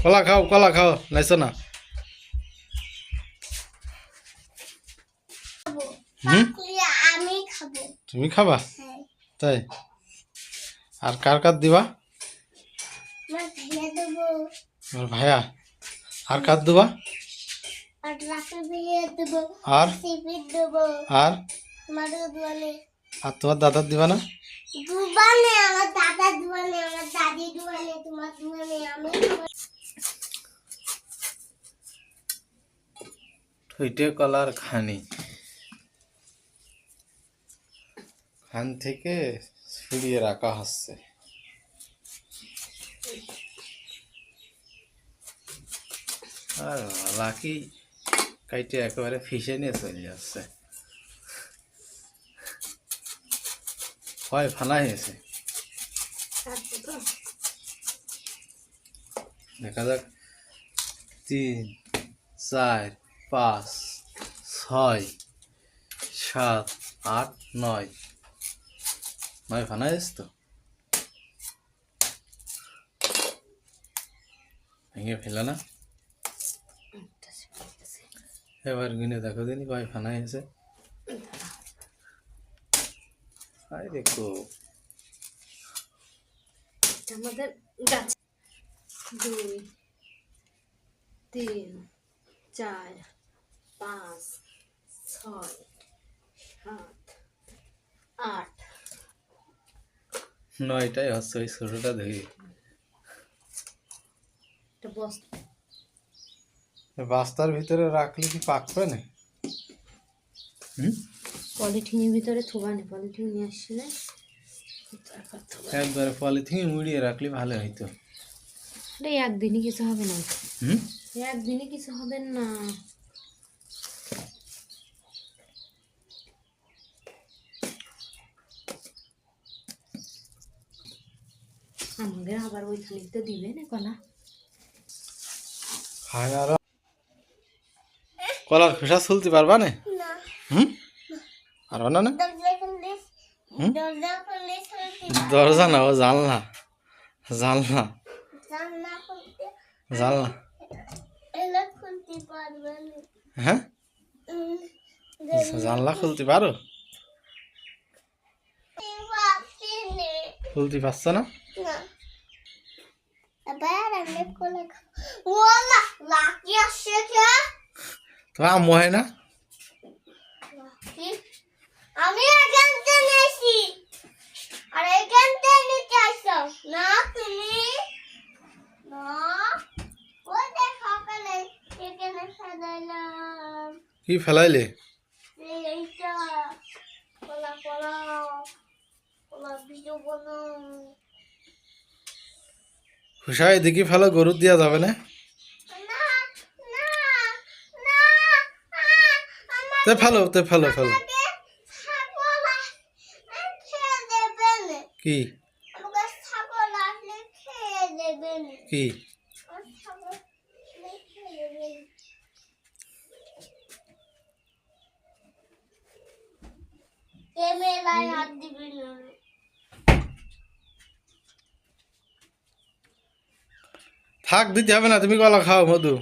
কলা খাও নাইছো না আমি খাবো। তুমি খাবা তাই আর কার কার দিবা আমার ভাইয়া আর কার দিবা আর আর আর তোমার দাদার দিবা না ঠইটে কলার খানি খান থেকে ছড়িয়ে রাখা হচ্ছে আর লাকি কাইটে একেবারে ফিসে নিয়ে চলে যাচ্ছে হয় ফানা হয়েছে দেখা যাক 3 4 5 6 7 8 9 ফানা হয়েছে তো ভেঙে ফেলে না এবার গুনে দেখো দিনই কয় ফানা হয়েছে আই দেখো আমাদের গাছ 2 3 4 5 6 7 8 9টাই হচ্ছে ওই ছোটটা দেখি বস্তার ভিতরে রাখলে কি পাকবে না পলিথিনের ভিতরে থোবা নেই পলিথিন নিয়ে আসলে একবারে পলিথিন মুড়িয়ে রাখলে ভালো হইতো আরে একদিনই কিছু হবে না একদিনই কিছু হবে না আমাদের আবার ওই খানিকটা দিবে না কলা খায় আর কলার খোসা ছুলতে পারবা না পারবা না দরজা না ও জানলা জানলা জানলা হ্যাঁ জানলা খুলতে পারো খুলতে পারছো না তোমার আম্মু হয় না আমি এখান থেকে নিয়েছি আর এখান থেকে নিতে আসছো না তুমি না ওই যে সকালে এখানে সাজাইলাম কি ফেলাইলে এইটা কলা কলা কলা ভিডিও বানাও খোসা এদিকে ফেলো গরু দেওয়া যাবে না ফেলো ফেলো ফেলো কি কি থাক দিতে হবে না তুমি কলা খাও মধু